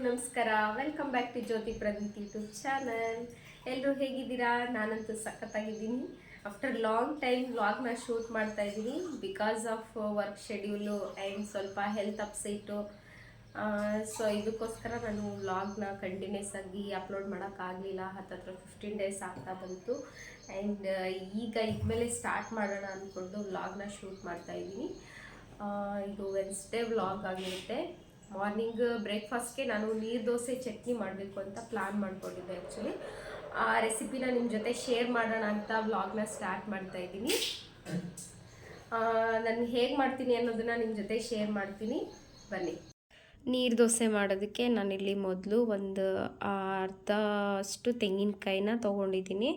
ನಮಸ್ಕಾರ. Welcome back to Jyothi Pradeep YouTube channel. ಎಲ್ಲರೂ ಹೇಗಿದ್ದೀರಾ? ನಾನಂತೂ ಸಖತ್ತಾಗಿದ್ದೀನಿ. ಆಫ್ಟರ್ ಲಾಂಗ್ ಟೈಮ್ ವ್ಲಾಗ್ನ ಶೂಟ್ ಮಾಡ್ತಾ ಇದ್ದೀನಿ because of work schedule and ಸ್ವಲ್ಪ ಹೆಲ್ತ್ ಅಪ್ಸೆಟ್ಟು. ಸೊ ಇದಕ್ಕೋಸ್ಕರ ನಾನು ವ್ಲಾಗ್ನ ಕಂಟಿನ್ಯೂಸ್ ಆಗಿ ಅಪ್ಲೋಡ್ ಮಾಡೋಕ್ಕಾಗಲಿಲ್ಲ. ಹತ್ತತ್ರ 15 ಡೇಸ್ ಆಗ್ತಾ ಬಂತು. ಆ್ಯಂಡ್ ಈಗ ಇದ್ಮೇಲೆ ಸ್ಟಾರ್ಟ್ ಮಾಡೋಣ ಅಂದ್ಕೊಂಡು ವ್ಲಾಗ್ನ ಶೂಟ್ ಮಾಡ್ತಾ ಇದ್ದೀನಿ. ಇದು ವೆನ್ಸ್ಡೇ ವ್ಲಾಗ್ ಆಗಿರುತ್ತೆ. ಮಾರ್ನಿಂಗ್ ಬ್ರೇಕ್ಫಾಸ್ಟ್ಗೆ ನಾನು ನೀರು ದೋಸೆ ಚಟ್ನಿ ಮಾಡಬೇಕು ಅಂತ ಪ್ಲ್ಯಾನ್ ಮಾಡ್ಕೊಂಡಿದ್ದೆ. ಆ್ಯಕ್ಚುಲಿ ಆ ರೆಸಿಪಿನ ನಿಮ್ಮ ಜೊತೆ ಶೇರ್ ಮಾಡೋಣ ಅಂತ ವ್ಲಾಗ್ನ ಸ್ಟಾರ್ಟ್ ಮಾಡ್ತಾ ಇದ್ದೀನಿ. ನಾನು ಹೇಗೆ ಮಾಡ್ತೀನಿ ಅನ್ನೋದನ್ನು ನಿಮ್ಮ ಜೊತೆ ಶೇರ್ ಮಾಡ್ತೀನಿ, ಬನ್ನಿ. ನೀರು ದೋಸೆ ಮಾಡೋದಕ್ಕೆ ನಾನಿಲ್ಲಿ ಮೊದಲು ಒಂದು ಅರ್ಧ ಅಷ್ಟು ತೆಂಗಿನಕಾಯಿನ ತೊಗೊಂಡಿದ್ದೀನಿ.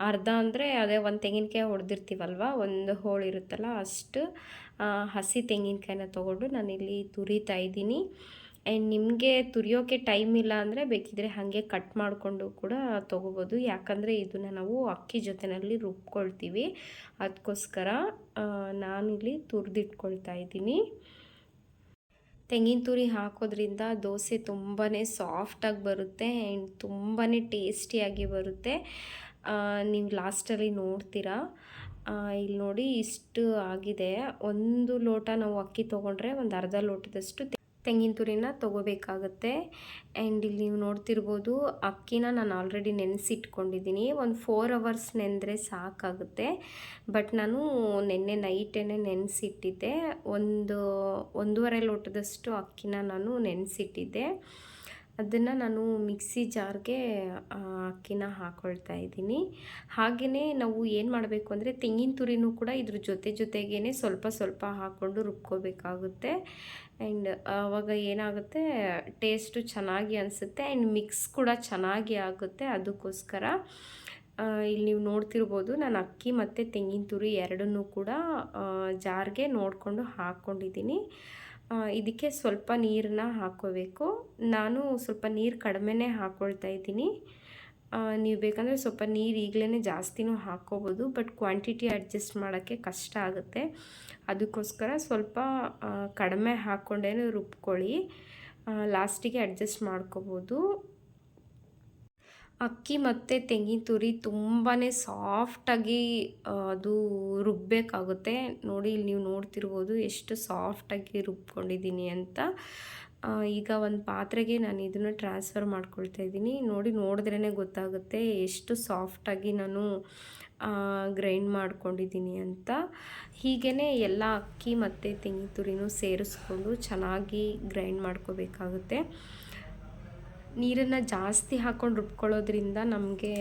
ಅರ್ಧ ಅಂದರೆ ಅದೇ ಒಂದು ತೆಂಗಿನಕಾಯಿ ಹೊಡೆದಿರ್ತೀವಲ್ವ, ಒಂದು ಹೋಳು ಇರುತ್ತಲ್ಲ ಅಷ್ಟು ಹಸಿ ತೆಂಗಿನಕಾಯಿನ ತೊಗೊಂಡು ನಾನಿಲ್ಲಿ ತುರಿತಾ ಇದ್ದೀನಿ. ಆ್ಯಂಡ್ ನಿಮಗೆ ತುರಿಯೋಕ್ಕೆ ಟೈಮ್ ಇಲ್ಲ ಅಂದರೆ ಬೇಕಿದ್ರೆ ಹಾಗೆ ಕಟ್ ಮಾಡಿಕೊಂಡು ಕೂಡ ತೊಗೋಬೋದು. ಯಾಕಂದರೆ ಇದನ್ನು ನಾವು ಅಕ್ಕಿ ಜೊತೆಯಲ್ಲಿ ರುಬ್ಕೊಳ್ತೀವಿ, ಅದಕ್ಕೋಸ್ಕರ ನಾನಿಲ್ಲಿ ತುರಿದಿಟ್ಕೊಳ್ತಾ ಇದ್ದೀನಿ. ತೆಂಗಿನ ತುರಿ ಹಾಕೋದ್ರಿಂದ ದೋಸೆ ತುಂಬಾ ಸಾಫ್ಟಾಗಿ ಬರುತ್ತೆ ಆ್ಯಂಡ್ ತುಂಬಾ ಟೇಸ್ಟಿಯಾಗಿ ಬರುತ್ತೆ. ನೀವು ಲಾಸ್ಟಲ್ಲಿ ನೋಡ್ತೀರಾ. ಇಲ್ಲಿ ನೋಡಿ ಇಷ್ಟು ಆಗಿದೆ. ಒಂದು ಲೋಟ ನಾವು ಅಕ್ಕಿ ತೊಗೊಂಡ್ರೆ ಒಂದು ಅರ್ಧ ಲೋಟದಷ್ಟು ತೆಂಗಿನ ತುರಿನ ತೊಗೋಬೇಕಾಗುತ್ತೆ. ಆ್ಯಂಡ್ ಇಲ್ಲಿ ನೀವು ನೋಡ್ತಿರ್ಬೋದು, ಅಕ್ಕಿನ ನಾನು ಆಲ್ರೆಡಿ ನೆನೆಸಿಟ್ಕೊಂಡಿದ್ದೀನಿ. ಒಂದು 4 ಅವರ್ಸ್ ನೆನೆದ್ರೆ ಸಾಕಾಗುತ್ತೆ. ಬಟ್ ನಾನು ನಿನ್ನೆ ನೈಟೇ ನೆನೆಸಿಟ್ಟಿದ್ದೆ. 1.5 ಲೋಟದಷ್ಟು ಅಕ್ಕಿನ ನಾನು ನೆನೆಸಿಟ್ಟಿದ್ದೆ. ಅದನ್ನು ನಾನು ಮಿಕ್ಸಿ ಜಾರ್ಗೆ ಅಕ್ಕಿನ ಹಾಕ್ಕೊಳ್ತಾ ಇದ್ದೀನಿ. ಹಾಗೆಯೇ ನಾವು ಏನು ಮಾಡಬೇಕು ಅಂದರೆ ತೆಂಗಿನ ತುರಿನೂ ಕೂಡ ಇದ್ರ ಜೊತೆಗೇ ಸ್ವಲ್ಪ ಸ್ವಲ್ಪ ಹಾಕ್ಕೊಂಡು ರುಬ್ಕೋಬೇಕಾಗುತ್ತೆ. ಆ್ಯಂಡ್ ಆವಾಗ ಏನಾಗುತ್ತೆ, ಟೇಸ್ಟು ಚೆನ್ನಾಗಿ ಅನಿಸುತ್ತೆ ಆ್ಯಂಡ್ ಮಿಕ್ಸ್ ಕೂಡ ಚೆನ್ನಾಗಿ ಆಗುತ್ತೆ. ಅದಕ್ಕೋಸ್ಕರ ಇಲ್ಲಿ ನೀವು ನೋಡ್ತಿರ್ಬೋದು, ನಾನು ಅಕ್ಕಿ ಮತ್ತು ತೆಂಗಿನ ತುರಿ ಎರಡನ್ನೂ ಕೂಡ ಜಾರ್ಗೆ ನೋಡಿಕೊಂಡು ಹಾಕ್ಕೊಂಡಿದ್ದೀನಿ. ಇದಕ್ಕೆ ಸ್ವಲ್ಪ ನೀರನ್ನ ಹಾಕ್ಕೋಬೇಕು. ನಾನು ಸ್ವಲ್ಪ ನೀರು ಕಡಿಮೆನೇ ಹಾಕ್ಕೊಳ್ತಾ ಇದ್ದೀನಿ. ನೀವು ಬೇಕಂದರೆ ಸ್ವಲ್ಪ ನೀರು ಈಗಲೇ ಜಾಸ್ತಿನೂ ಹಾಕ್ಕೋಬೋದು, ಬಟ್ ಕ್ವಾಂಟಿಟಿ ಅಡ್ಜಸ್ಟ್ ಮಾಡೋಕ್ಕೆ ಕಷ್ಟ ಆಗುತ್ತೆ. ಅದಕ್ಕೋಸ್ಕರ ಸ್ವಲ್ಪ ಕಡಿಮೆ ಹಾಕ್ಕೊಂಡೇ ರುಬ್ಕೊಳ್ಳಿ, ಲಾಸ್ಟಿಗೆ ಅಡ್ಜಸ್ಟ್ ಮಾಡ್ಕೋಬೋದು. ಅಕ್ಕಿ ಮತ್ತು ತೆಂಗಿನ ತುರಿ ತುಂಬಾ ಸಾಫ್ಟಾಗಿ ಅದು ರುಬ್ಬಬೇಕಾಗುತ್ತೆ. ನೋಡಿ, ಇಲ್ಲಿ ನೀವು ನೋಡ್ತಿರ್ಬೋದು ಎಷ್ಟು ಸಾಫ್ಟಾಗಿ ರುಬ್ಕೊಂಡಿದ್ದೀನಿ ಅಂತ. ಈಗ ಒಂದು ಪಾತ್ರೆಗೆ ನಾನು ಇದನ್ನು ಟ್ರಾನ್ಸ್ಫರ್ ಮಾಡ್ಕೊಳ್ತಾ ಇದ್ದೀನಿ. ನೋಡಿದ್ರೇ ಗೊತ್ತಾಗುತ್ತೆ ಎಷ್ಟು ಸಾಫ್ಟಾಗಿ ನಾನು ಗ್ರೈಂಡ್ ಮಾಡ್ಕೊಂಡಿದ್ದೀನಿ ಅಂತ. ಹೀಗೇ ಎಲ್ಲ ಅಕ್ಕಿ ಮತ್ತು ತೆಂಗಿನ ತುರಿನೂ ಸೇರಿಸ್ಕೊಂಡು ಚೆನ್ನಾಗಿ ಗ್ರೈಂಡ್ ಮಾಡ್ಕೋಬೇಕಾಗುತ್ತೆ. ನೀರನ್ನು ಜಾಸ್ತಿ ಹಾಕ್ಕೊಂಡು ರುಬ್ಕೊಳ್ಳೋದ್ರಿಂದ ನಮಗೆ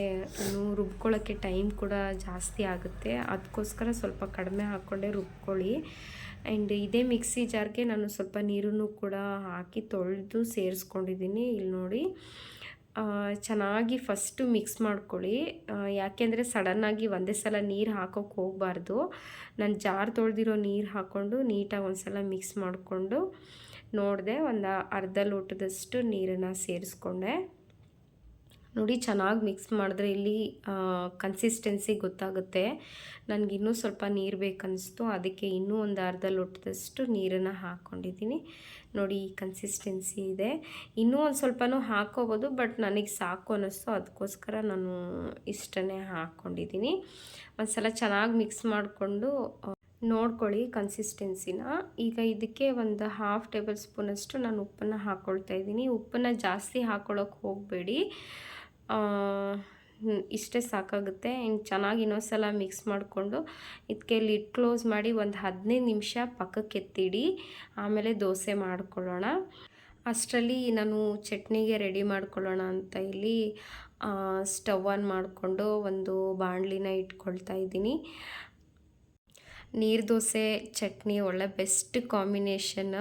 ರುಬ್ಕೊಳ್ಳೋಕ್ಕೆ ಟೈಮ್ ಕೂಡ ಜಾಸ್ತಿ ಆಗುತ್ತೆ. ಅದಕ್ಕೋಸ್ಕರ ಸ್ವಲ್ಪ ಕಡಿಮೆ ಹಾಕ್ಕೊಂಡೇ ರುಬ್ಕೊಳ್ಳಿ. ಆ್ಯಂಡ್ ಇದೇ ಮಿಕ್ಸಿ ಜಾರ್ಗೆ ನಾನು ಸ್ವಲ್ಪ ನೀರನ್ನು ಕೂಡ ಹಾಕಿ ತೊಳೆದು ಸೇರಿಸ್ಕೊಂಡಿದ್ದೀನಿ. ಇಲ್ಲಿ ನೋಡಿ, ಚೆನ್ನಾಗಿ ಫಸ್ಟು ಮಿಕ್ಸ್ ಮಾಡ್ಕೊಳ್ಳಿ. ಯಾಕೆಂದರೆ ಸಡನ್ನಾಗಿ ಒಂದೇ ಸಲ ನೀರು ಹಾಕೋಕ್ಕೆ ಹೋಗಬಾರ್ದು. ನಾನು ಜಾರ್ ತೊಳೆದಿರೋ ನೀರು ಹಾಕ್ಕೊಂಡು ನೀಟಾಗಿ ಒಂದು ಸಲ ಮಿಕ್ಸ್ ಮಾಡಿಕೊಂಡು ನೋಡಿದೆ, ಒಂದು ಅರ್ಧ ಲೋಟದಷ್ಟು ನೀರನ್ನು ಸೇರಿಸ್ಕೊಂಡೆ. ನೋಡಿ, ಚೆನ್ನಾಗಿ ಮಿಕ್ಸ್ ಮಾಡಿದ್ರೆ ಇಲ್ಲಿ ಕನ್ಸಿಸ್ಟೆನ್ಸಿ ಗೊತ್ತಾಗುತ್ತೆ. ನನಗಿನ್ನೂ ಸ್ವಲ್ಪ ನೀರು ಬೇಕನ್ನಿಸ್ತು, ಅದಕ್ಕೆ ಇನ್ನೂ ಒಂದು ಅರ್ಧ ಲೋಟದಷ್ಟು ನೀರನ್ನು ಹಾಕ್ಕೊಂಡಿದ್ದೀನಿ. ನೋಡಿ, ಈ ಕನ್ಸಿಸ್ಟೆನ್ಸಿ ಇದೆ. ಇನ್ನೂ ಒಂದು ಸ್ವಲ್ಪನೂ ಹಾಕ್ಕೋಬೋದು, ಬಟ್ ನನಗೆ ಸಾಕು ಅನ್ನಿಸ್ತು, ಅದಕ್ಕೋಸ್ಕರ ನಾನು ಇಷ್ಟನ್ನೇ ಹಾಕ್ಕೊಂಡಿದ್ದೀನಿ. ಒಂದು ಸಲ ಚೆನ್ನಾಗಿ ಮಿಕ್ಸ್ ಮಾಡಿಕೊಂಡು ನೋಡ್ಕೊಳ್ಳಿ ಕನ್ಸಿಸ್ಟೆನ್ಸಿನ. ಈಗ ಇದಕ್ಕೆ ಒಂದು 1/2 ಟೇಬಲ್ ಸ್ಪೂನಷ್ಟು ನಾನು ಉಪ್ಪನ್ನು ಹಾಕ್ಕೊಳ್ತಾ ಇದ್ದೀನಿ. ಉಪ್ಪನ್ನು ಜಾಸ್ತಿ ಹಾಕ್ಕೊಳ್ಳೋಕೆ ಹೋಗಬೇಡಿ, ಇಷ್ಟೇ ಸಾಕಾಗುತ್ತೆ. ಇನ್ನು ಚೆನ್ನಾಗಿ ಇನ್ನೊಂದು ಸಲ ಮಿಕ್ಸ್ ಮಾಡಿಕೊಂಡು ಇದಕ್ಕೆ ಲಿಡ್ ಕ್ಲೋಸ್ ಮಾಡಿ ಒಂದು 15 ನಿಮಿಷ ಪಕ್ಕಕ್ಕೆ ಎತ್ತಿಡಿ. ಆಮೇಲೆ ದೋಸೆ ಮಾಡ್ಕೊಳ್ಳೋಣ. ಅಷ್ಟರಲ್ಲಿ ನಾನು ಚಟ್ನಿಗೆ ರೆಡಿ ಮಾಡ್ಕೊಳ್ಳೋಣ ಅಂತ ಇಲ್ಲಿ ಸ್ಟವ್ ಆನ್ ಮಾಡಿಕೊಂಡು ಒಂದು ಬಾಣಲಿನ ಇಟ್ಕೊಳ್ತಾ ಇದ್ದೀನಿ. ನೀರು ದೋಸೆ ಚಟ್ನಿ ಒಳ್ಳೆ ಬೆಸ್ಟ್ ಕಾಂಬಿನೇಷನ್.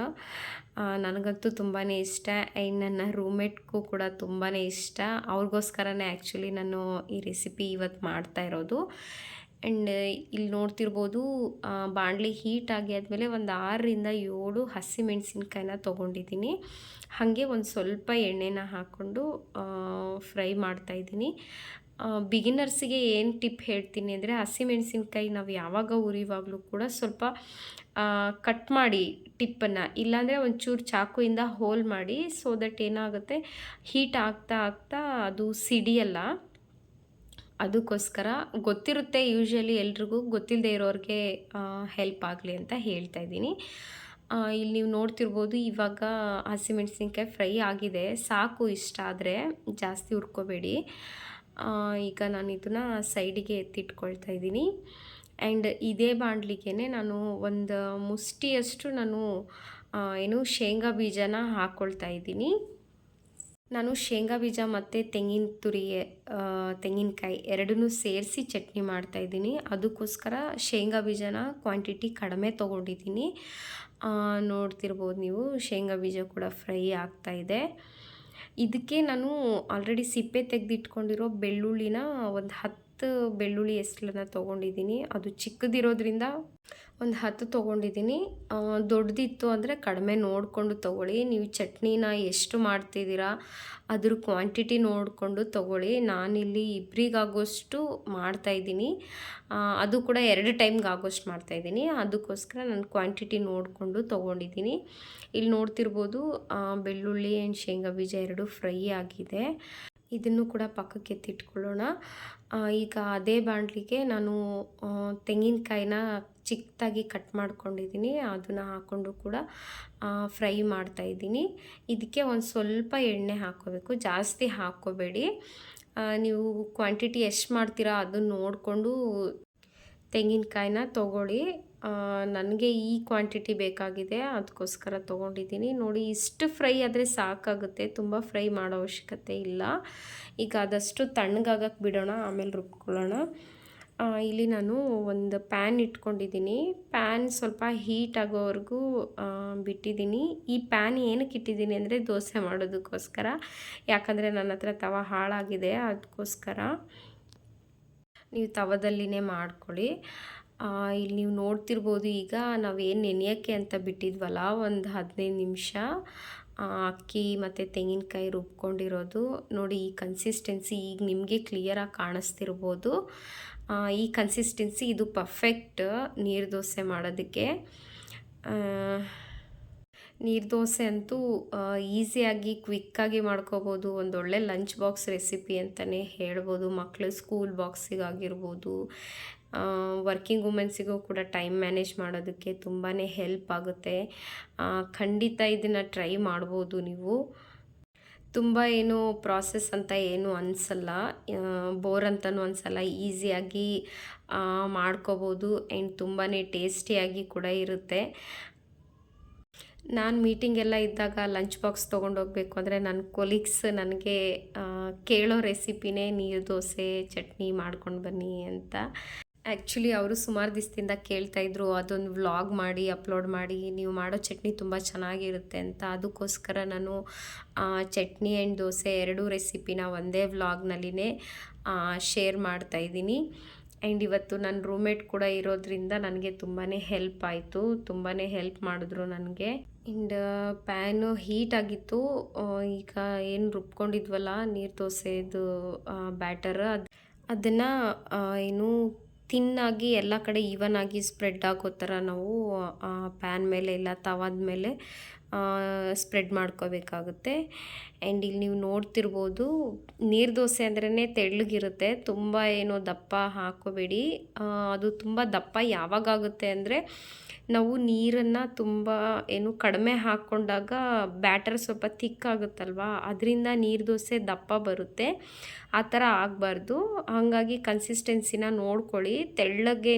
ನನಗಂತೂ ತುಂಬಾ ಇಷ್ಟ. ಆ್ಯಂಡ್ ನನ್ನ ರೂಮ್ಮೇಟ್ಗೂ ಕೂಡ ತುಂಬಾ ಇಷ್ಟ. ಅವ್ರಿಗೋಸ್ಕರನೇ ಆ್ಯಕ್ಚುಲಿ ನಾನು ಈ ರೆಸಿಪಿ ಇವತ್ತು ಮಾಡ್ತಾ ಇರೋದು. ಆ್ಯಂಡ್ ಇಲ್ಲಿ ನೋಡ್ತಿರ್ಬೋದು, ಬಾಣಲಿ ಹೀಟ್ ಆಗಿ ಆದಮೇಲೆ ಒಂದು 6ರಿಂದ 7 ಹಸಿಮೆಣಸಿನ್ಕಾಯಿನ ತೊಗೊಂಡಿದ್ದೀನಿ. ಹಾಗೆ ಒಂದು ಸ್ವಲ್ಪ ಎಣ್ಣೆನ ಹಾಕ್ಕೊಂಡು ಫ್ರೈ ಮಾಡ್ತಾಯಿದ್ದೀನಿ. ಬಿಗಿನರ್ಸಿಗೆ ಏನು ಟಿಪ್ ಹೇಳ್ತೀನಿ ಅಂದರೆ, ಹಸಿಮೆಣಸಿನ್ಕಾಯಿ ನಾವು ಯಾವಾಗ ಹುರಿಯುವಾಗಲೂ ಕೂಡ ಸ್ವಲ್ಪ ಕಟ್ ಮಾಡಿ ಟಿಪ್ಪನ್ನು, ಇಲ್ಲಾಂದರೆ ಒಂಚೂರು ಚಾಕುಯಿಂದ ಹೋಲ್ ಮಾಡಿ, ಸೊ ದಟ್ ಏನಾಗುತ್ತೆ, ಹೀಟ್ ಆಗ್ತಾ ಆಗ್ತಾ ಅದು ಸಿಡಿಯಲ್ಲ. ಅದಕ್ಕೋಸ್ಕರ ಗೊತ್ತಿರುತ್ತೆ ಯೂಶ್ವಲಿ ಎಲ್ರಿಗೂ, ಗೊತ್ತಿಲ್ಲದೆ ಇರೋರಿಗೆ ಹೆಲ್ಪ್ ಆಗಲಿ ಅಂತ ಹೇಳ್ತಾ ಇದ್ದೀನಿ. ಇಲ್ಲಿ ನೀವು ನೋಡ್ತಿರ್ಬೋದು, ಇವಾಗ ಹಸಿಮೆಣಸಿನ್ಕಾಯಿ ಫ್ರೈ ಆಗಿದೆ, ಸಾಕು ಇಷ್ಟ ಆದರೆ ಜಾಸ್ತಿ ಹುರ್ಕೋಬೇಡಿ. ಈಗ ನಾನು ಇದನ್ನು ಸೈಡಿಗೆ ಎತ್ತಿಟ್ಕೊಳ್ತಾ ಇದ್ದೀನಿ. ಆ್ಯಂಡ್ ಇದೇ ಬಾಣಲಿಗೆ ನಾನು ಒಂದು ಮುಷ್ಟಿಯಷ್ಟು ಶೇಂಗಾ ಬೀಜನ ಹಾಕ್ಕೊಳ್ತಾ ಇದ್ದೀನಿ. ನಾನು ಶೇಂಗಾ ಬೀಜ ಮತ್ತು ತೆಂಗಿನಕಾಯಿ ಎರಡನ್ನೂ ಸೇರಿಸಿ ಚಟ್ನಿ ಮಾಡ್ತಾಯಿದ್ದೀನಿ. ಅದಕ್ಕೋಸ್ಕರ ಶೇಂಗಾ ಬೀಜನ ಕ್ವಾಂಟಿಟಿ ಕಡಿಮೆ ತೊಗೊಂಡಿದ್ದೀನಿ. ನೋಡ್ತಿರ್ಬೋದು ನೀವು, ಶೇಂಗಾ ಬೀಜ ಕೂಡ ಫ್ರೈ ಆಗ್ತಾಯಿದೆ. ಇದಕ್ಕೆ ನಾನು ಆಲ್ರೆಡಿ ಸಿಪ್ಪೆ ತೆಗೆದಿಟ್ಕೊಂಡಿರೋ ಬೆಳ್ಳುಳ್ಳಿನ ಒಂದು 10 ಬೆಳ್ಳುಳ್ಳಿ ಎಸ್ಲನ್ನ ತೊಗೊಂಡಿದ್ದೀನಿ. ಅದು ಚಿಕ್ಕದಿರೋದ್ರಿಂದ ಒಂದು 10 ತೊಗೊಂಡಿದ್ದೀನಿ. ದೊಡ್ಡದಿತ್ತು ಅಂದರೆ ಕಡಿಮೆ ನೋಡಿಕೊಂಡು ತೊಗೊಳ್ಳಿ. ನೀವು ಚಟ್ನಿನ ಎಷ್ಟು ಮಾಡ್ತಿದ್ದೀರಾ ಅದ್ರ ಕ್ವಾಂಟಿಟಿ ನೋಡಿಕೊಂಡು ತೊಗೊಳ್ಳಿ. ನಾನಿಲ್ಲಿ ಇಬ್ಬರಿಗಾಗೋಷ್ಟು ಮಾಡ್ತಾಯಿದ್ದೀನಿ, ಅದು ಕೂಡ 2 ಟೈಮ್ಗೆ ಆಗೋಷ್ಟು ಮಾಡ್ತಾಯಿದ್ದೀನಿ. ಅದಕ್ಕೋಸ್ಕರ ನಾನು ಕ್ವಾಂಟಿಟಿ ನೋಡಿಕೊಂಡು ತೊಗೊಂಡಿದ್ದೀನಿ. ಇಲ್ಲಿ ನೋಡ್ತಿರ್ಬೋದು, ಬೆಳ್ಳುಳ್ಳಿ ಆ್ಯಂಡ್ ಶೇಂಗಾ ಬೀಜ ಎರಡೂ ಫ್ರೈ ಆಗಿದೆ. ಇದನ್ನು ಕೂಡ ಪಕ್ಕಕ್ಕೆ ಎತ್ತಿಟ್ಕೊಳ್ಳೋಣ. ಈಗ ಅದೇ ಬಾಣಲಿಗೆ ನಾನು ತೆಂಗಿನಕಾಯಿನ ಚಿಕ್ಕದಾಗಿ ಕಟ್ ಮಾಡ್ಕೊಂಡಿದ್ದೀನಿ, ಅದನ್ನು ಹಾಕ್ಕೊಂಡು ಕೂಡ ಫ್ರೈ ಮಾಡ್ತಾಯಿದ್ದೀನಿ. ಇದಕ್ಕೆ ಒಂದು ಸ್ವಲ್ಪ ಎಣ್ಣೆ ಹಾಕ್ಕೋಬೇಕು, ಜಾಸ್ತಿ ಹಾಕ್ಕೋಬೇಡಿ. ನೀವು ಕ್ವಾಂಟಿಟಿ ಎಷ್ಟು ಮಾಡ್ತೀರಾ ಅದನ್ನು ನೋಡಿಕೊಂಡು ತೆಂಗಿನಕಾಯಿನ ತೊಗೊಳ್ಳಿ. ನನಗೆ ಈ ಕ್ವಾಂಟಿಟಿ ಬೇಕಾಗಿದೆ, ಅದಕ್ಕೋಸ್ಕರ ತೊಗೊಂಡಿದ್ದೀನಿ. ನೋಡಿ, ಇಷ್ಟು ಫ್ರೈ ಆದರೆ ಸಾಕಾಗುತ್ತೆ, ತುಂಬ ಫ್ರೈ ಮಾಡೋ ಅವಶ್ಯಕತೆ ಇಲ್ಲ. ಈಗ ಅದಷ್ಟು ತಣ್ಣಗಾಗಕ್ಕೆ ಬಿಡೋಣ, ಆಮೇಲೆ ರುಬ್ಕೊಳ್ಳೋಣ. ಇಲ್ಲಿ ನಾನು ಒಂದು ಪ್ಯಾನ್ ಇಟ್ಕೊಂಡಿದ್ದೀನಿ. ಪ್ಯಾನ್ ಸ್ವಲ್ಪ ಹೀಟ್ ಆಗೋವರೆಗೂ ಬಿಟ್ಟಿದ್ದೀನಿ. ಈ ಪ್ಯಾನ್ ಏನಕ್ಕೆ ಇಟ್ಟಿದ್ದೀನಿ ಅಂದರೆ ದೋಸೆ ಮಾಡೋದಕ್ಕೋಸ್ಕರ, ಯಾಕಂದರೆ ನನ್ನ ಹತ್ರ ತವ ಹಾಳಾಗಿದೆ, ಅದಕ್ಕೋಸ್ಕರ. ನೀವು ತವದಲ್ಲಿನೇ ಮಾಡ್ಕೊಳ್ಳಿ. ಇಲ್ಲಿ ನೀವು ನೋಡ್ತಿರ್ಬೋದು, ಈಗ ನಾವೇನು ನೆನೆಯೋಕ್ಕೆ ಅಂತ ಬಿಟ್ಟಿದ್ವಲ್ಲ ಒಂದು 15 ನಿಮಿಷ, ಅಕ್ಕಿ ಮತ್ತು ತೆಂಗಿನಕಾಯಿ ರುಬ್ಕೊಂಡಿರೋದು ನೋಡಿ. ಈ ಕನ್ಸಿಸ್ಟೆನ್ಸಿ ಈಗ ನಿಮಗೆ ಕ್ಲಿಯರಾಗಿ ಕಾಣಿಸ್ತಿರ್ಬೋದು. ಈ ಕನ್ಸಿಸ್ಟೆನ್ಸಿ ಇದು ಪರ್ಫೆಕ್ಟ್ ನೀರು ದೋಸೆ ಮಾಡೋದಕ್ಕೆ. ನೀರು ದೋಸೆ ಅಂತೂ ಈಸಿಯಾಗಿ ಕ್ವಿಕ್ಕಾಗಿ ಮಾಡ್ಕೋಬೋದು. ಒಂದೊಳ್ಳೆ ಲಂಚ್ ಬಾಕ್ಸ್ ರೆಸಿಪಿ ಅಂತಲೇ ಹೇಳ್ಬೋದು. ಮಕ್ಕಳು ಸ್ಕೂಲ್ ಬಾಕ್ಸಿಗಾಗಿರ್ಬೋದು, ವರ್ಕಿಂಗ್ ವುಮೆನ್ಸಿಗೂ ಕೂಡ ಟೈಮ್ ಮ್ಯಾನೇಜ್ ಮಾಡೋದಕ್ಕೆ ತುಂಬಾ ಹೆಲ್ಪ್ ಆಗುತ್ತೆ. ಖಂಡಿತ ಇದನ್ನು ಟ್ರೈ ಮಾಡ್ಬೋದು ನೀವು. ತುಂಬ ಏನು ಪ್ರಾಸೆಸ್ ಅಂತ ಏನು ಅನಿಸಲ್ಲ, ಬೋರ್ ಅಂತಲೂ ಅನಿಸಲ್ಲ, ಈಸಿಯಾಗಿ ಮಾಡ್ಕೋಬೋದು. ಆ್ಯಂಡ್ ತುಂಬಾ ಟೇಸ್ಟಿಯಾಗಿ ಕೂಡ ಇರುತ್ತೆ. ನಾನು ಮೀಟಿಂಗೆಲ್ಲ ಇದ್ದಾಗ ಲಂಚ್ ಬಾಕ್ಸ್ ತೊಗೊಂಡೋಗ್ಬೇಕು ಅಂದರೆ ನನ್ನ ಕೊಲೀಗ್ಸ್ ನನಗೆ ಕೇಳೋ ರೆಸಿಪಿನೇ ನೀರು ದೋಸೆ ಚಟ್ನಿ ಮಾಡ್ಕೊಂಡು ಬನ್ನಿ ಅಂತ. ಆ್ಯಕ್ಚುಲಿ ಅವರು ಸುಮಾರು ದಿವಸದಿಂದ ಕೇಳ್ತಾಯಿದ್ರು, ಅದೊಂದು ವ್ಲಾಗ್ ಮಾಡಿ ಅಪ್ಲೋಡ್ ಮಾಡಿ, ನೀವು ಮಾಡೋ ಚಟ್ನಿ ತುಂಬ ಚೆನ್ನಾಗಿರುತ್ತೆ ಅಂತ. ಅದಕ್ಕೋಸ್ಕರ ನಾನು ಚಟ್ನಿ ಆ್ಯಂಡ್ ದೋಸೆ ಎರಡೂ ರೆಸಿಪಿನ ಒಂದೇ ವ್ಲಾಗ್ನಲ್ಲಿನೇ ಶೇರ್ ಮಾಡ್ತಾಯಿದ್ದೀನಿ. ಆ್ಯಂಡ್ ಇವತ್ತು ನನ್ನ ರೂಮ್ಮೇಟ್ ಕೂಡ ಇರೋದ್ರಿಂದ ನನಗೆ ತುಂಬಾ ಹೆಲ್ಪ್ ಆಯಿತು, ತುಂಬಾ ಹೆಲ್ಪ್ ಮಾಡಿದ್ರು ನನಗೆ. ಆ್ಯಂಡ್ ಪ್ಯಾನು ಹೀಟ್ ಆಗಿತ್ತು. ಈಗ ಏನು ರುಬ್ಕೊಂಡಿದ್ವಲ್ಲ ನೀರು ದೋಸೆದು ಬ್ಯಾಟರ್, ಅದನ್ನು ತಿನ್ನಾಗಿ ಎಲ್ಲ ಕಡೆ ಈವನ್ ಆಗಿ ಸ್ಪ್ರೆಡ್ ಆಗೋ ಥರ ನಾವು ಪ್ಯಾನ್ ಮೇಲೆ ಇಲ್ಲ ತವಾದ ಮೇಲೆ ಸ್ಪ್ರೆಡ್ ಮಾಡ್ಕೋಬೇಕಾಗುತ್ತೆ. ಆ್ಯಂಡ್ ಇಲ್ಲಿ ನೀವು ನೋಡ್ತಿರ್ಬೋದು, ನೀರು ದೋಸೆ ಅಂದ್ರೇ ತೆಳ್ಳಗಿರುತ್ತೆ, ತುಂಬ ದಪ್ಪ ಹಾಕೋಬೇಡಿ. ಅದು ತುಂಬ ದಪ್ಪ ಯಾವಾಗಾಗುತ್ತೆ ಅಂದರೆ ನಾವು ನೀರನ್ನು ತುಂಬ ಕಡಿಮೆ ಹಾಕ್ಕೊಂಡಾಗ ಬ್ಯಾಟರ್ ಸ್ವಲ್ಪ ತಿಕ್ಕಾಗುತ್ತಲ್ವ, ಅದರಿಂದ ನೀರು ದೋಸೆ ದಪ್ಪ ಬರುತ್ತೆ. ಆ ಥರ ಆಗಬಾರ್ದು. ಹಾಗಾಗಿ ಕನ್ಸಿಸ್ಟೆನ್ಸಿನ ನೋಡ್ಕೊಳ್ಳಿ.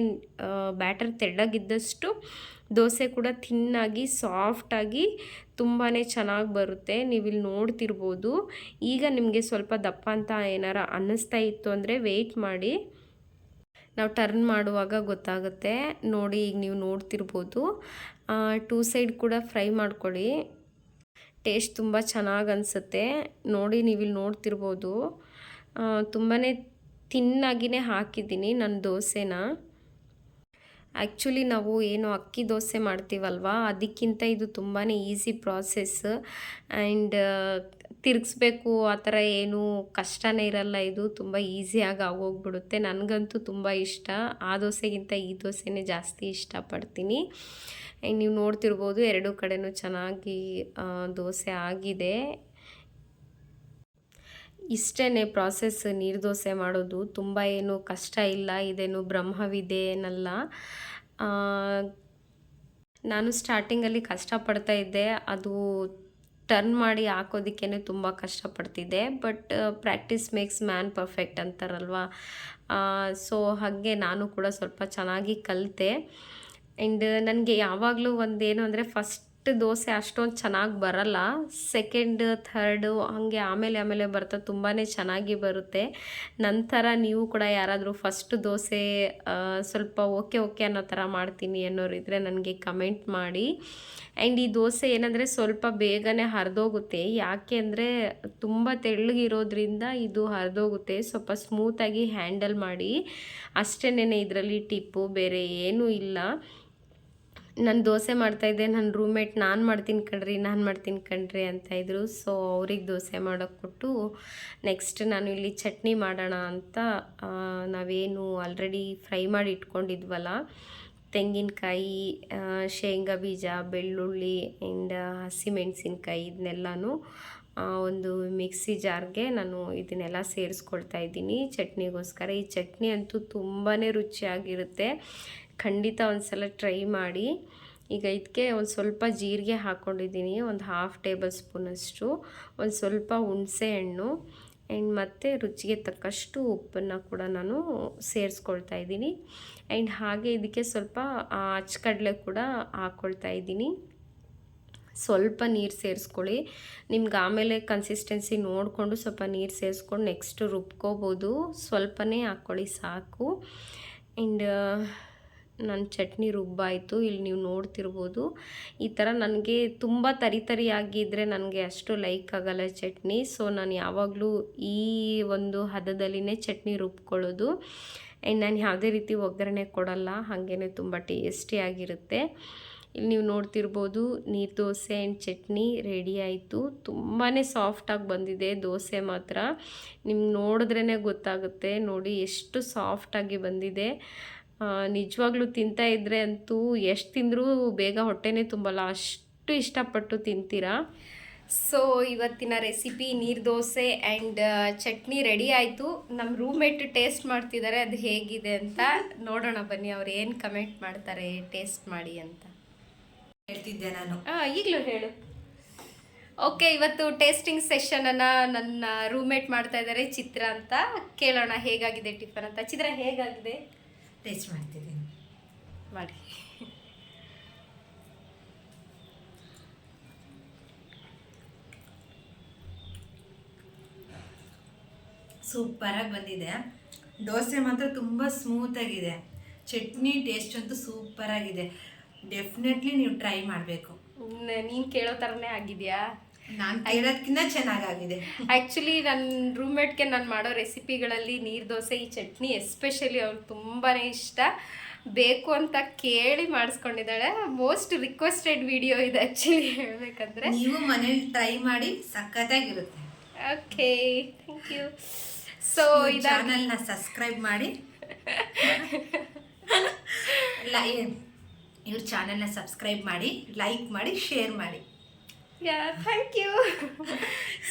ಬ್ಯಾಟರ್ ತೆಳ್ಳಗಿದ್ದಷ್ಟು ದೋಸೆ ಕೂಡ ತಿನ್ನಾಗಿ ಸಾಫ್ಟಾಗಿ ತುಂಬಾ ಚೆನ್ನಾಗಿ ಬರುತ್ತೆ. ನೀವಿಲ್ಲಿ ನೋಡ್ತಿರ್ಬೋದು. ಈಗ ನಿಮಗೆ ಸ್ವಲ್ಪ ದಪ್ಪ ಅಂತ ಏನಾರ ಅನ್ನಿಸ್ತಾ ಇತ್ತು ಅಂದರೆ ವೆಯ್ಟ್ ಮಾಡಿ, ನಾವು ಟರ್ನ್ ಮಾಡುವಾಗ ಗೊತ್ತಾಗುತ್ತೆ. ನೋಡಿ, ಈಗ ನೀವು ನೋಡ್ತಿರ್ಬೋದು, 2 ಸೈಡ್ ಕೂಡ ಫ್ರೈ ಮಾಡ್ಕೊಳ್ಳಿ. ಟೇಸ್ಟ್ ತುಂಬ ಚೆನ್ನಾಗಿ ಅನಿಸುತ್ತೆ. ನೋಡಿ, ನೀವಿಲ್ಲಿ ನೋಡ್ತಿರ್ಬೋದು, ತುಂಬಾ ತಿನ್ನಾಗಿಯೇ ಹಾಕಿದ್ದೀನಿ ನನ್ನ ದೋಸೆನ. ಆ್ಯಕ್ಚುಲಿ ನಾವು ಏನು ಅಕ್ಕಿ ದೋಸೆ ಮಾಡ್ತೀವಲ್ವ ಅದಕ್ಕಿಂತ ಇದು ತುಂಬಾ ಈಸಿ ಪ್ರಾಸೆಸ್. ಆ್ಯಂಡ್ ತಿರುಗಿಸ್ಬೇಕು ಆ ಥರ ಏನೂ ಕಷ್ಟನೇ ಇರಲ್ಲ. ಇದು ತುಂಬ ಈಸಿಯಾಗಿ ಆಗೋಗ್ಬಿಡುತ್ತೆ. ನನಗಂತೂ ತುಂಬ ಇಷ್ಟ. ಆ ದೋಸೆಗಿಂತ ಈ ದೋಸೆನೇ ಜಾಸ್ತಿ ಇಷ್ಟಪಡ್ತೀನಿ. ಆ್ಯಂಡ್ ನೀವು ನೋಡ್ತಿರ್ಬೋದು ಎರಡೂ ಕಡೆನೂ ಚೆನ್ನಾಗಿ ದೋಸೆ ಆಗಿದೆ. ಇಷ್ಟೇ ಪ್ರಾಸೆಸ್ ನೀರು ದೋಸೆ ಮಾಡೋದು. ತುಂಬ ಏನು ಕಷ್ಟ ಇಲ್ಲ. ಇದೇನು ಬ್ರಹ್ಮವಿದೆ ಏನಲ್ಲ. ನಾನು ಸ್ಟಾರ್ಟಿಂಗಲ್ಲಿ ಕಷ್ಟಪಡ್ತಾ ಇದ್ದೆ. ಅದು ಟರ್ನ್ ಮಾಡಿ ಹಾಕೋದಕ್ಕೇ ತುಂಬ ಕಷ್ಟಪಡ್ತಿದ್ದೆ. But practice makes man perfect ಅಂತಾರಲ್ವ. ಸೊ ಹಾಗೆ ನಾನು ಕೂಡ ಸ್ವಲ್ಪ ಚೆನ್ನಾಗಿ ಕಲಿತೆ. ಆ್ಯಂಡ್ ನನಗೆ ಯಾವಾಗಲೂ ಒಂದೇನು ಅಂದರೆ ಫಸ್ಟ್ ದೋಸೆ ಅಷ್ಟೊಂದು ಚೆನ್ನಾಗಿ ಬರಲ್ಲ. ಸೆಕೆಂಡ್ ಥರ್ಡು ಹಾಗೆ ಆಮೇಲೆ ಬರ್ತಾ ತುಂಬಾ ಚೆನ್ನಾಗಿ ಬರುತ್ತೆ. ನಂತರ ನೀವು ಕೂಡ ಯಾರಾದರೂ ಫಸ್ಟ್ ದೋಸೆ ಸ್ವಲ್ಪ ಓಕೆ ಅನ್ನೋ ಥರ ಮಾಡ್ತೀನಿ ಅನ್ನೋರಿದ್ದರೆ ನನಗೆ ಕಮೆಂಟ್ ಮಾಡಿ. ಆ್ಯಂಡ್ ಈ ದೋಸೆ ಏನಂದರೆ ಸ್ವಲ್ಪ ಬೇಗನೆ ಹರಿದೋಗುತ್ತೆ. ಯಾಕೆ ಅಂದರೆ ತುಂಬ ತೆಳ್ಳಗಿರೋದ್ರಿಂದ ಇದು ಹರಿದೋಗುತ್ತೆ. ಸ್ವಲ್ಪ ಸ್ಮೂತಾಗಿ ಹ್ಯಾಂಡಲ್ ಮಾಡಿ ಅಷ್ಟೇನೆ. ಇದರಲ್ಲಿ ಟಿಪ್ಪು ಬೇರೆ ಏನೂ ಇಲ್ಲ. ನಾನು ದೋಸೆ ಮಾಡ್ತಾಯಿದ್ದೆ. ನನ್ನ ರೂಮ್ಮೇಟ್ ನಾನು ಮಾಡ್ತೀನಿ ಕಣ್ರಿ ಅಂತ ಇದ್ರು. ಸೊ ಅವ್ರಿಗೆ ದೋಸೆ ಮಾಡೋಕ್ಕೆ ಕೊಟ್ಟು ನೆಕ್ಸ್ಟ್ ನಾನು ಇಲ್ಲಿ ಚಟ್ನಿ ಮಾಡೋಣ ಅಂತ ನಾವೇನು ಆಲ್ರೆಡಿ ಫ್ರೈ ಮಾಡಿ ಇಟ್ಕೊಂಡಿದ್ವಲ್ಲ, ತೆಂಗಿನಕಾಯಿ, ಶೇಂಗಾ ಬೀಜ, ಬೆಳ್ಳುಳ್ಳಿ ಆ್ಯಂಡ್ ಹಸಿಮೆಣಸಿನ್ಕಾಯಿ ಇದನ್ನೆಲ್ಲನೂ ಒಂದು ಮಿಕ್ಸಿ ಜಾರ್ಗೆ ನಾನು ಇದನ್ನೆಲ್ಲ ಸೇರಿಸ್ಕೊಳ್ತಾ ಇದ್ದೀನಿ ಚಟ್ನಿಗೋಸ್ಕರ. ಈ ಚಟ್ನಿ ಅಂತೂ ತುಂಬಾ ರುಚಿಯಾಗಿರುತ್ತೆ. ಖಂಡಿತ ಒಂದು ಸಲ ಟ್ರೈ ಮಾಡಿ. ಈಗ ಇದಕ್ಕೆ ಒಂದು ಸ್ವಲ್ಪ ಜೀರಿಗೆ ಹಾಕ್ಕೊಂಡಿದ್ದೀನಿ, ಒಂದು 1/2 ಟೇಬಲ್ ಸ್ಪೂನಷ್ಟು, ಒಂದು ಸ್ವಲ್ಪ ಹುಣಸೆ ಹಣ್ಣು ಆ್ಯಂಡ್ ಮತ್ತು ರುಚಿಗೆ ತಕ್ಕಷ್ಟು ಉಪ್ಪನ್ನು ಕೂಡ ನಾನು ಸೇರಿಸ್ಕೊಳ್ತಾ ಇದ್ದೀನಿ. ಆ್ಯಂಡ್ ಹಾಗೆ ಇದಕ್ಕೆ ಸ್ವಲ್ಪ ಅಚ್ಚಕಡಲೆ ಕೂಡ ಹಾಕ್ಕೊಳ್ತಾ ಇದ್ದೀನಿ. ಸ್ವಲ್ಪ ನೀರು ಸೇರಿಸ್ಕೊಳ್ಳಿ. ನಿಮ್ಗೆ ಆಮೇಲೆ ಕನ್ಸಿಸ್ಟೆನ್ಸಿ ನೋಡಿಕೊಂಡು ಸ್ವಲ್ಪ ನೀರು ಸೇರಿಸ್ಕೊಂಡು ನೆಕ್ಸ್ಟು ರುಬ್ಕೋಬೋದು. ಸ್ವಲ್ಪನೇ ಹಾಕ್ಕೊಳ್ಳಿ ಸಾಕು. ಆ್ಯಂಡ್ ನನ್ನ ಚಟ್ನಿ ರುಬ್ಬಾಯಿತು. ಇಲ್ಲಿ ನೀವು ನೋಡ್ತಿರ್ಬೋದು. ಈ ಥರ ನನಗೆ ತುಂಬ ತರಿಯಾಗಿದ್ದರೆ ನನಗೆ ಅಷ್ಟು ಲೈಕ್ ಆಗಲ್ಲ ಚಟ್ನಿ. ಸೊ ನಾನು ಯಾವಾಗಲೂ ಈ ಒಂದು ಹದದಲ್ಲಿನೇ ಚಟ್ನಿ ರುಬ್ಕೊಳ್ಳೋದು. ಆ್ಯಂಡ್ ನಾನು ಯಾವುದೇ ರೀತಿ ಒಗ್ಗರಣೆ ಕೊಡಲ್ಲ. ಹಾಗೇ ತುಂಬ ಟೇಸ್ಟಿಯಾಗಿರುತ್ತೆ. ಇಲ್ಲಿ ನೀವು ನೋಡ್ತಿರ್ಬೋದು ನೀರು ದೋಸೆ ಆ್ಯಂಡ್ ಚಟ್ನಿ ರೆಡಿ ಆಯಿತು. ತುಂಬಾ ಸಾಫ್ಟಾಗಿ ಬಂದಿದೆ ದೋಸೆ ಮಾತ್ರ. ನಿಮ್ಗೆ ನೋಡಿದ್ರೇ ಗೊತ್ತಾಗುತ್ತೆ. ನೋಡಿ ಎಷ್ಟು ಸಾಫ್ಟಾಗಿ ಬಂದಿದೆ. ನಿಜವಾಗ್ಲೂ ತಿಂತಾ ಇದ್ದರೆ ಅಂತೂ ಎಷ್ಟು ತಿಂದರೂ ಬೇಗ ಹೊಟ್ಟೆನೇ ತುಂಬಲ್ಲ, ಅಷ್ಟು ಇಷ್ಟಪಟ್ಟು ತಿಂತೀರಾ. ಸೊ ಇವತ್ತಿನ ರೆಸಿಪಿ ನೀರು ದೋಸೆ ಆ್ಯಂಡ್ ಚಟ್ನಿ ರೆಡಿ ಆಯಿತು. ನಮ್ಮ ರೂಮ್ಮೇಟ್ ಟೇಸ್ಟ್ ಮಾಡ್ತಿದ್ದಾರೆ ಅದು ಹೇಗಿದೆ ಅಂತ. ನೋಡೋಣ ಬನ್ನಿ ಅವ್ರು ಏನು ಕಮೆಂಟ್ ಮಾಡ್ತಾರೆ ಟೇಸ್ಟ್ ಮಾಡಿ ಅಂತ. ಹೇಳ್ತಿದ್ದೆ ನಾನು. ಈಗಲೂ ಹೇಳು. ಓಕೆ, ಇವತ್ತು ಟೇಸ್ಟಿಂಗ್ ಸೆಷನನ್ನು ನನ್ನ ರೂಮ್ಮೇಟ್ ಮಾಡ್ತಾ ಇದ್ದಾರೆ ಚಿತ್ರ ಅಂತ. ಕೇಳೋಣ ಹೇಗಾಗಿದೆ ಟಿಫನ್ ಅಂತ. ಚಿತ್ರ ಹೇಗಾಗಿದೆ? ಟೇಸ್ಟ್ ಮಾಡ್ತಿದ್ದೀನಿ, ಮಾಡಿ. ಸೂಪರಾಗಿ ಬಂದಿದೆ. ದೋಸೆ ಮಾತ್ರ ತುಂಬ ಸ್ಮೂತಾಗಿದೆ. ಚಟ್ನಿ ಟೇಸ್ಟ್ ಅಂತೂ ಸೂಪರಾಗಿದೆ. ಡೆಫಿನೆಟ್ಲಿ ನೀವು ಟ್ರೈ ಮಾಡಬೇಕು. ನೀನು ಕೇಳೋ ಥರನೇ ಆಗಿದೆಯಾ? ನಾನು ಕೇಳೋದಕ್ಕಿಂತ ಚೆನ್ನಾಗಾಗಿದೆ. ಆ್ಯಕ್ಚುಲಿ ನನ್ನ ರೂಮ್ಮೇಟ್ಗೆ ನಾನು ಮಾಡೋ ರೆಸಿಪಿಗಳಲ್ಲಿ ನೀರು ದೋಸೆ, ಈ ಚಟ್ನಿ ಎಸ್ಪೆಷಲಿ ಅವ್ರಿಗೆ ತುಂಬಾ ಇಷ್ಟ. ಬೇಕು ಅಂತ ಕೇಳಿ ಮಾಡಿಸ್ಕೊಂಡಿದ್ದಾಳೆ. ಮೋಸ್ಟ್ ರಿಕ್ವೆಸ್ಟೆಡ್ ವಿಡಿಯೋ ಇದೆ ಆ್ಯಕ್ಚುಲಿ ಹೇಳಬೇಕಂದ್ರೆ. ನೀವು ಮನೇಲಿ ಟ್ರೈ ಮಾಡಿ, ಸಖತ್ತಾಗಿರುತ್ತೆ. Okay, thank you. ಸೊ ಈ ಚಾನಲ್ನ ಸಬ್ಸ್ಕ್ರೈಬ್ ಮಾಡಿ. ಇವ್ರ ಚಾನಲ್ನ ಸಬ್ಸ್ಕ್ರೈಬ್ ಮಾಡಿ, ಲೈಕ್ ಮಾಡಿ, ಶೇರ್ ಮಾಡಿ. Thank you.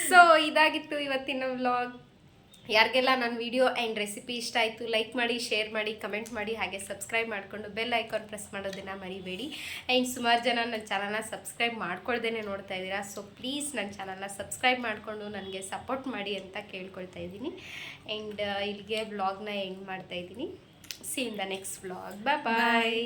ಸೊ ಇದಾಗಿತ್ತು ಇವತ್ತಿನ ವ್ಲಾಗ್. ಯಾರಿಗೆಲ್ಲ ನನ್ನ ವಿಡಿಯೋ ಆ್ಯಂಡ್ ರೆಸಿಪಿ ಇಷ್ಟ ಆಯಿತು ಲೈಕ್ ಮಾಡಿ, ಶೇರ್ ಮಾಡಿ, ಕಮೆಂಟ್ ಮಾಡಿ, ಹಾಗೆ ಸಬ್ಸ್ಕ್ರೈಬ್ ಮಾಡಿಕೊಂಡು ಬೆಲ್ ಐಕಾನ್ ಪ್ರೆಸ್ ಮಾಡೋದನ್ನು ಮರಿಬೇಡಿ. ಆ್ಯಂಡ್ ಸುಮಾರು ಜನ ನನ್ನ ಚಾನಲ್ನ ಸಬ್ಸ್ಕ್ರೈಬ್ ಮಾಡ್ಕೊಳ್ದೇ ನೋಡ್ತಾ ಇದ್ದೀರಾ. ಸೊ ಪ್ಲೀಸ್ ನನ್ನ ಚಾನಲ್ನ ಸಬ್ಸ್ಕ್ರೈಬ್ ಮಾಡಿಕೊಂಡು ನನಗೆ ಸಪೋರ್ಟ್ ಮಾಡಿ ಅಂತ ಕೇಳ್ಕೊಳ್ತಾ ಇದ್ದೀನಿ. ಆ್ಯಂಡ್ ಇಲ್ಲಿಗೆ ವ್ಲಾಗ್ನ ಎಂಡ್ ಮಾಡ್ತಾ ಇದ್ದೀನಿ. See in the next vlog. Bye.